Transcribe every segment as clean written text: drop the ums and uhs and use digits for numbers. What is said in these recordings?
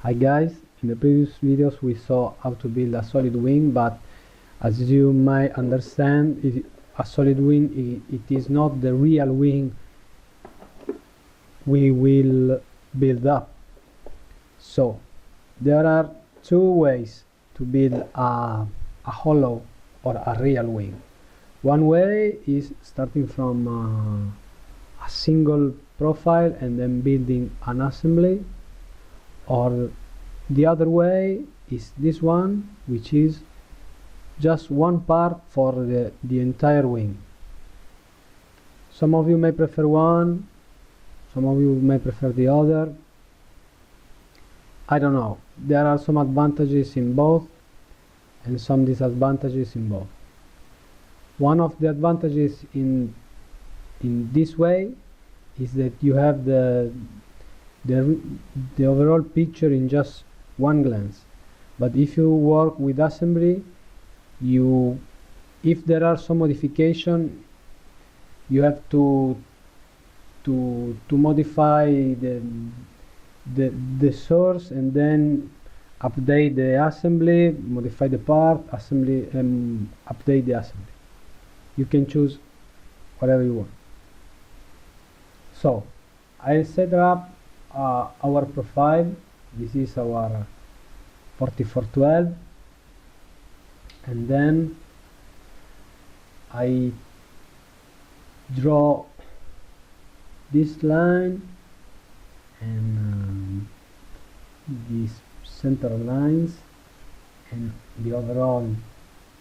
Hi guys, in the previous videos we saw how to build a solid wing, but as you might understand, a solid wing it is not the real wing we will build up. So there are two ways to build a hollow or a real wing. One way is starting from a single profile and then building an assembly, or the other way is this one, which is just one part for the entire wing. Some of you may prefer one, some of you may prefer the other. I don't know. There are some advantages in both and some disadvantages in both. One of the advantages in this way is that you have the overall picture in just one glance. But if you work with assembly, if there are some modification, you have to modify the source and then update the assembly, modify the part, assembly, and update the assembly. You can choose whatever you want. So I'll set up our profile. This is our 4412, and then I draw this line and these center lines, and the overall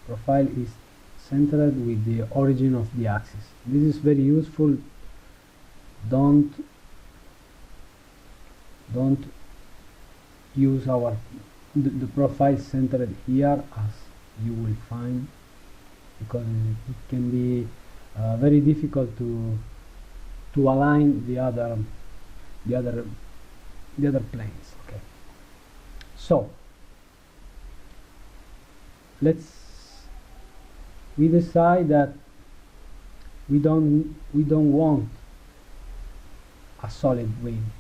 profile is centered with the origin of the axis. This is very useful. Don't use the profile centered here, as you will find, because it can be very difficult to align the other planes. Okay, so we decide that we don't want a solid wing,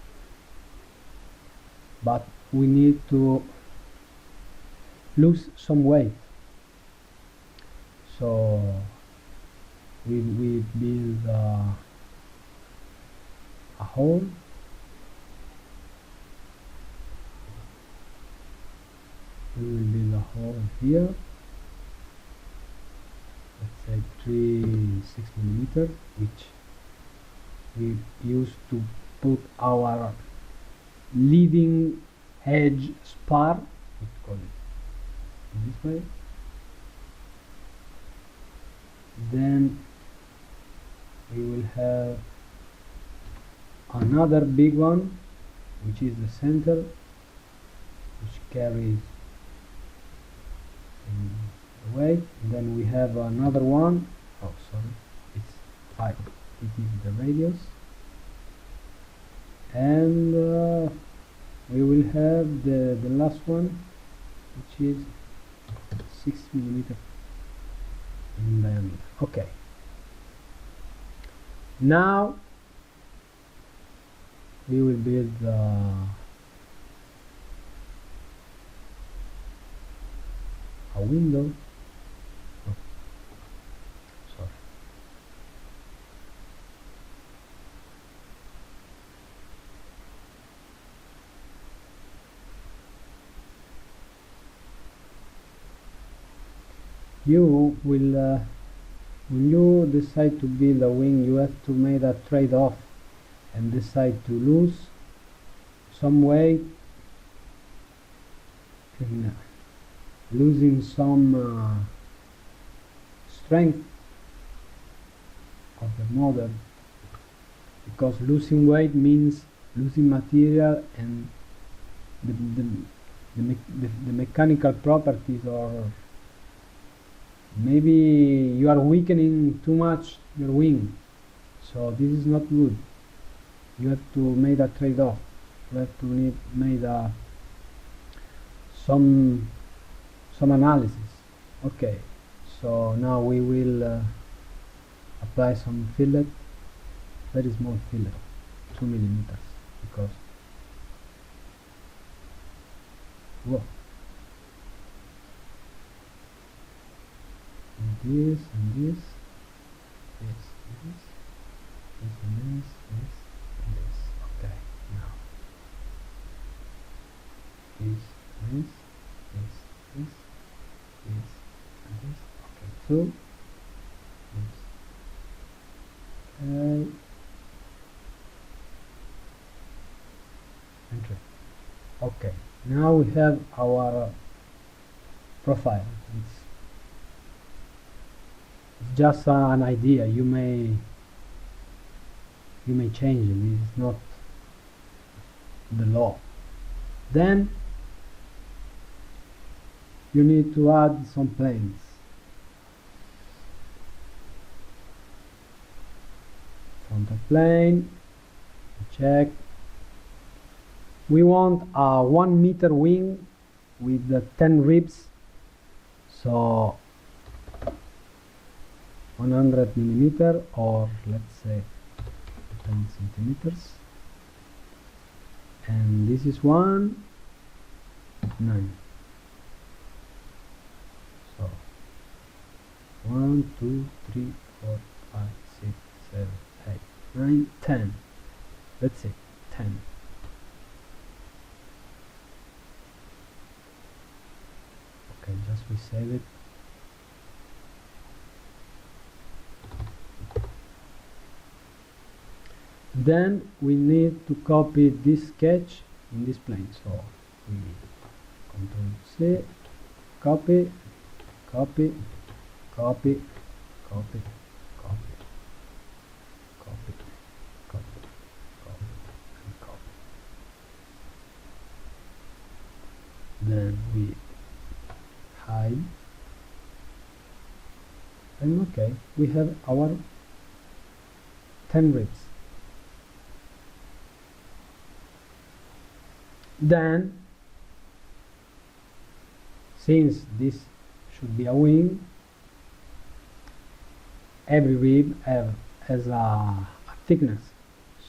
but we need to lose some weight. So we build a hole. We will build a hole here. Let's say 6 millimeters, which we use to put our leading edge spar. Let's call it this way. Then we will have another big one, which is the center, which carries the weight. And then we have another one. Oh, sorry, it's 5. It is the radius. And we will have the last one, which is 6 millimeters in diameter. Okay, now we will build a window. Oh, sorry. You will when you decide to build a wing, you have to make a trade-off and decide to lose some weight and losing some strength of the model, because losing weight means losing material, and the mechanical properties, or maybe you are weakening too much your wing. So this is not good. You have to make a trade-off. You have to make some analysis. Okay, so now we will apply some fillet, very small fillet, 2 millimeters, because Whoa. And this and this, this and this, this and this and this. Okay, now this and this, this, this, this and this. Okay, two, this. Okay. Enter. Okay, now we have our profile. It's just an idea. You may change it. It's not the law. Then you need to add some planes. Front of plane. Check. We want a 1 meter wing with the 10 ribs, so 100 millimeter, or let's say 10 centimeters, and this is 9. So 1, 2, 3, 4, 5, 6, 7, 8, 9, 10. Let's say 10. Okay, just we save it. Then we need to copy this sketch in this plane. So we Control C, copy, copy, copy, copy, copy, copy, copy, copy, and copy. Then we hide, and okay, we have our 10 ribs. Then, since this should be a wing, every rib has a thickness,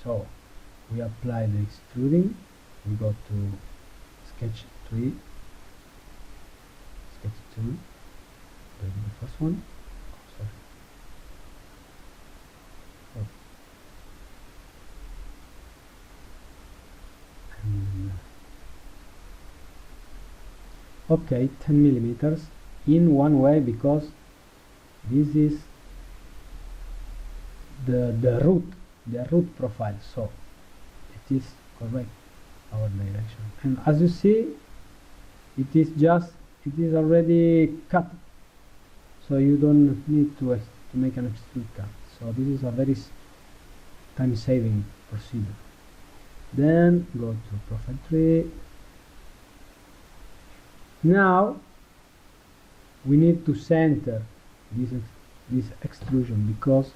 so we apply the extruding. We go to sketch 3, sketch 2, the first one. Oh, sorry. Oh. And okay, 10 millimeters in one way, because this is the root profile, so it is correct, our direction. And as you see, it is already cut, so you don't need to make an extrude cut. So this is a very time saving procedure. Then go to profile tree. Now we need to center this extrusion, because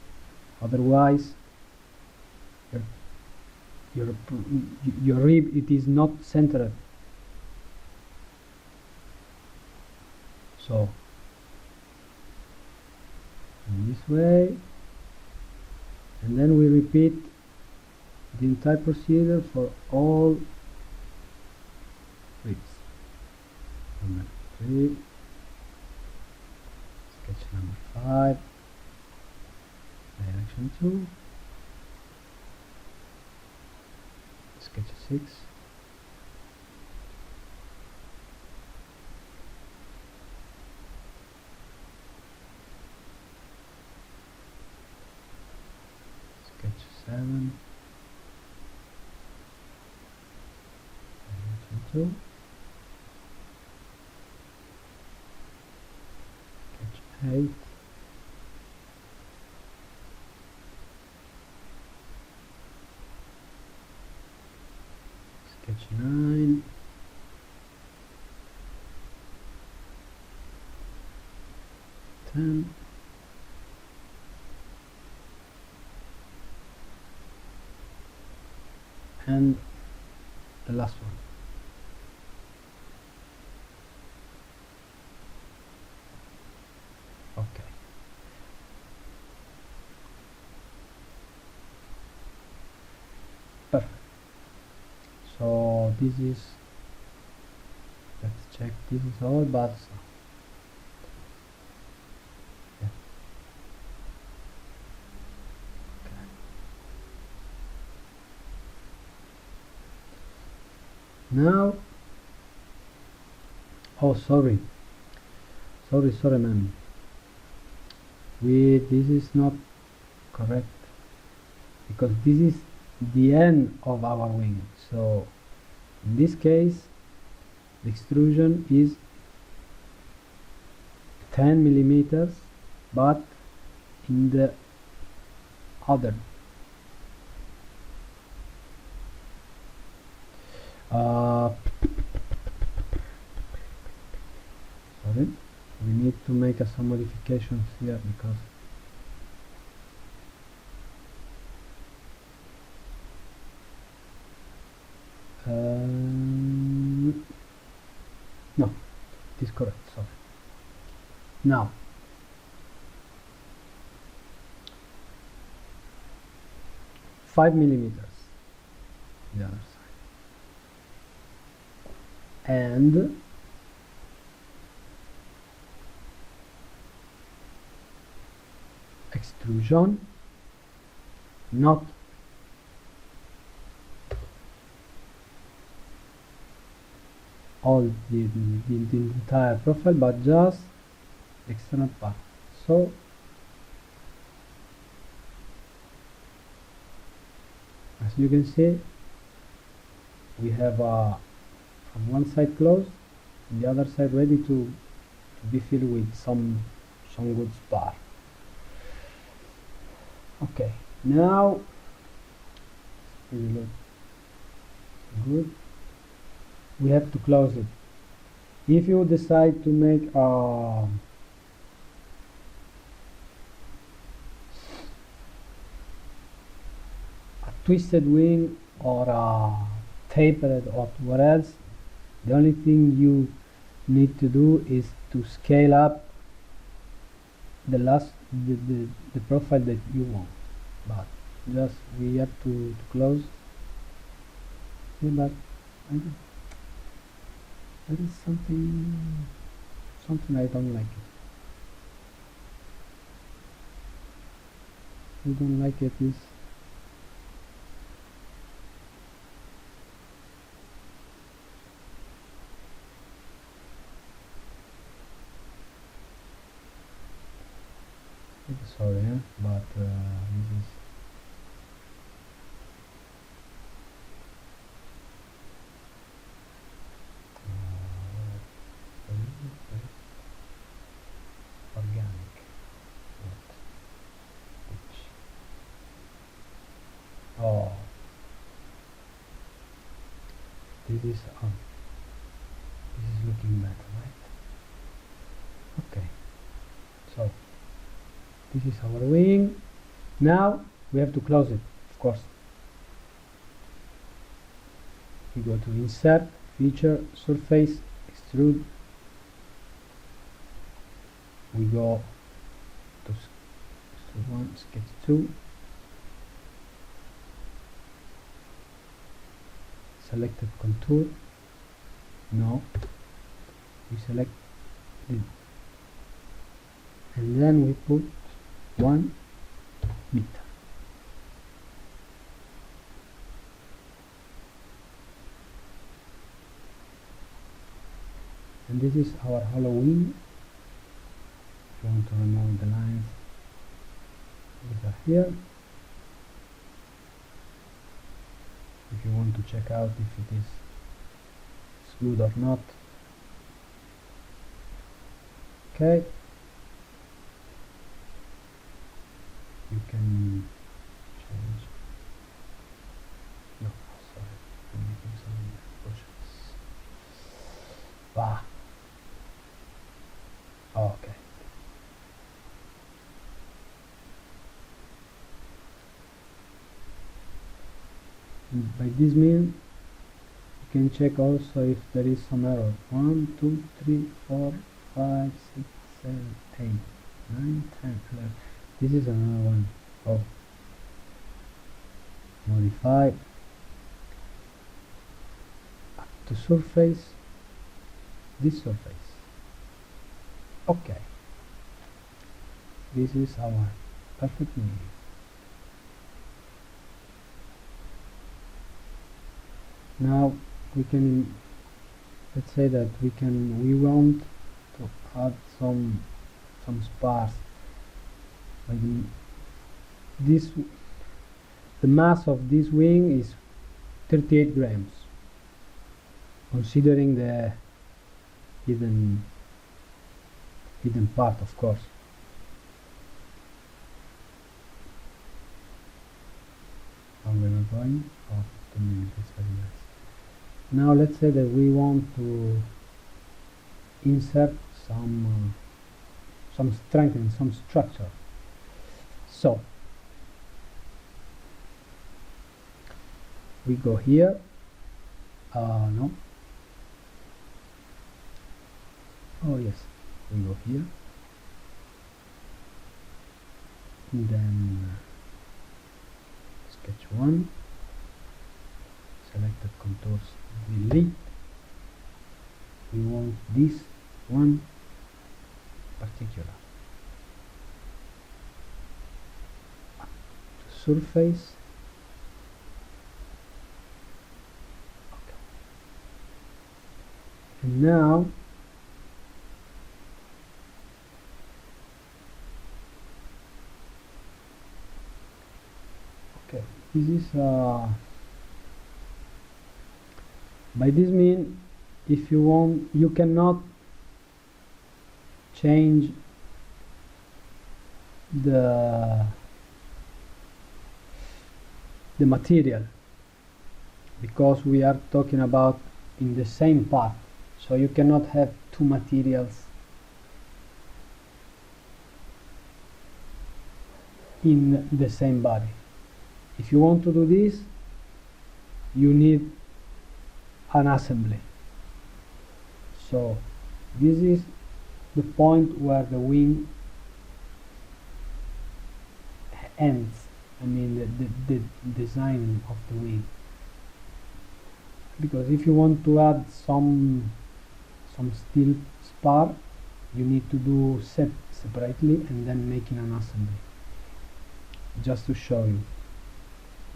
otherwise your rib, it is not centered. So in this way, and then we repeat the entire procedure for all ribs. Number 3, sketch number 5, direction 2, sketch 6, sketch 7, direction 2, sketch 8, sketch 9, ten, and the last one. Okay. Perfect. So this is Let's check this is all, but yeah. Now, oh sorry man, this is not correct, because this is the end of our wing. So in this case the extrusion is 10 millimeters, but in the other sorry, we need to make some modifications here, because no, it is correct, sorry. Now five millimeters the other side, and extrusion, not all the entire profile, but just the external part. So as you can see, we have from one side closed and the other side ready to be filled with some good spar. Okay, now really look good. We have to close it. If you decide to make a twisted wing or a tapered or what else, the only thing you need to do is to scale up the profile that you want, but just we have to close. Yeah, but that is something I don't like it. I don't like it is sorry, but this is organic. Oh, this is looking better, right? Okay, so this is our wing. Now we have to close it, of course. We go to insert, feature, surface, extrude. We go to extrude 1, sketch 2. Selected contour. No. We select it. And then we put 1 meter. And this is our hollow wing. If you want to remove the lines, these are here. If you want to check out if it is good or not. Okay. You can change. No, sorry, I'm making some pushes. Ah. Okay. And by this means, you can check also if there is some error. 1, 2, 3, 4, 5, 6, 7, 8, 9, 10, 11. This is another one. Oh, modify up to surface, this surface. Okay, this is our perfect wing. Now we can, let's say that we want to add some spars. Like this, the mass of this wing is 38 grams, considering the hidden part, of course. I'm gonna going. Oh, 15 minutes is very nice. Now let's say that we want to insert some strengthening, some structure. So we go here. No. Oh yes, we go here. And then sketch 1. Selected contours, delete. We want this one particular. Surface. Okay. And now okay, this is by this mean, if you want, you cannot change the material, because we are talking about in the same part, so you cannot have two materials in the same body. If you want to do this, you need an assembly. So this is the point where the wing ends. I mean the design of the wing. Because if you want to add some steel spar, you need to do separately and then making an assembly. Just to show you,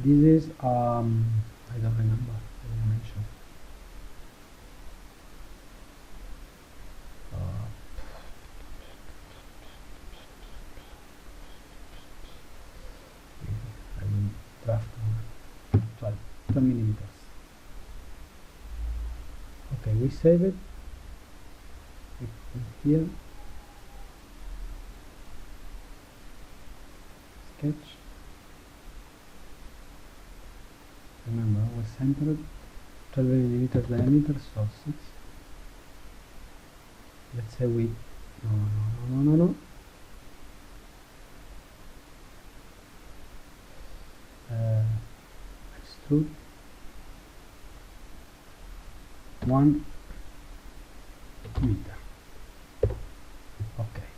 this is I don't remember the dimension. I will draft 12 millimeters. Okay, we save it. We put here. Sketch. Remember, we centered 12 millimeters diameter, so 6. Let's say we no. Extrude 1 meter. Okay.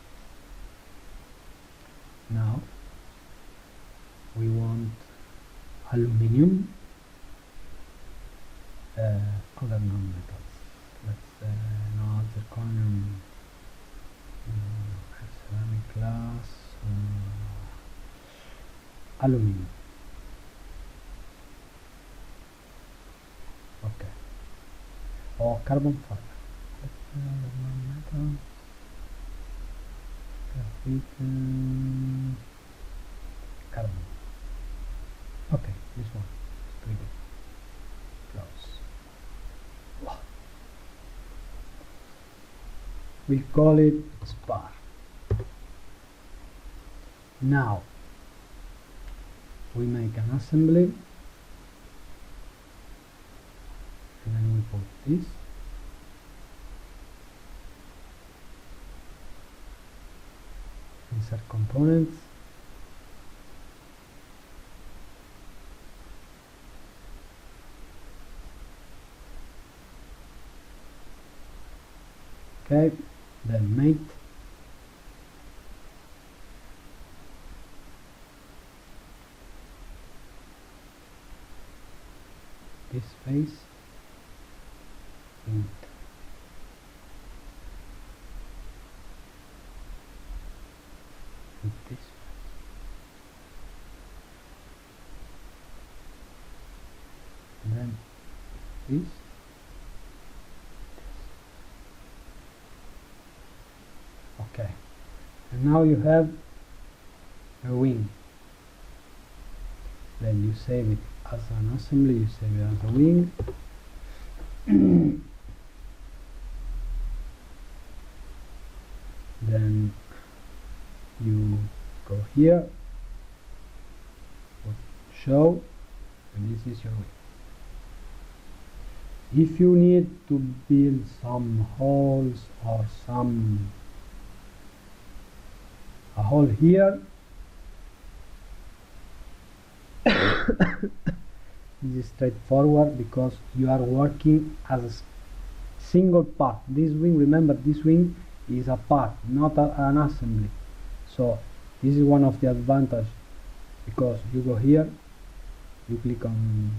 Now we want aluminium, other non-metals. Let's no zirconium, ceramic glass, aluminium. Okay. Or carbon fiber. Non-metal. Carbon. Okay, this one is pretty good. Close. Wow. We call it spar. Now we make an assembly, and then we put this. Insert components. Okay, then mate. This face. this. Okay, and now you have a wing. Then you save it as an assembly, you save it as a wing. Then you go here, show, and this is your wing. If you need to build some holes or a hole here, this is straightforward because you are working as a single part. This wing, remember, this wing is a part, not an assembly. So this is one of the advantages, because you go here, you click on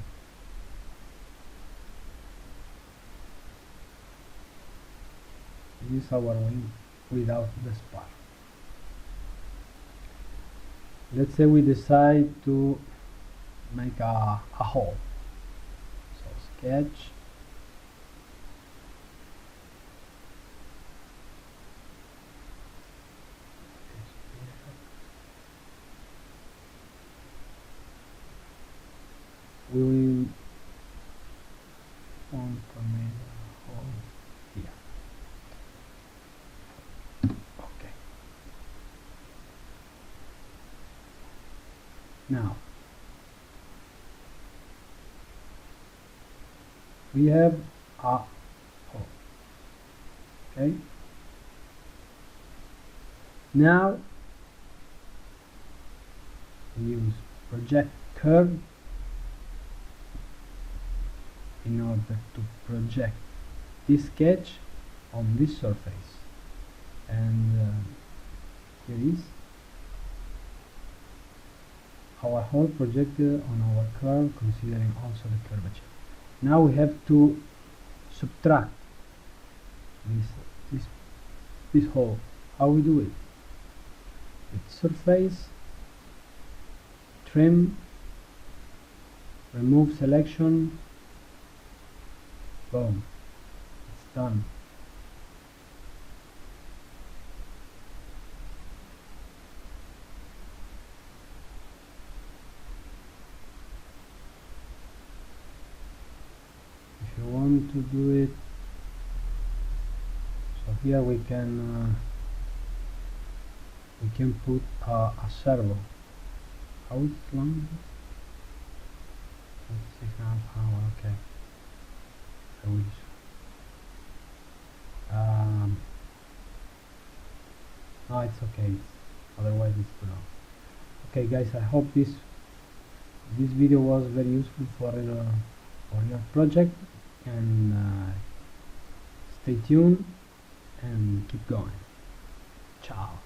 this is our wing without the spar. Let's say we decide to make a hole. So sketch, we will want to make a hole here. Okay. Now we have a hole. Okay. Now we use project curve in order to project this sketch on this surface, and here is our hole projected on our curve, considering also the curvature. Now we have to subtract this hole. How we do it? With surface, trim, remove selection, boom, it's done. If you want to do it, so here we can put a servo. How long? 6.5 hours. Okay. I wish. No, it's okay. Otherwise, it's too long. Okay, guys. I hope this video was very useful for your project, and stay tuned and keep going. Ciao.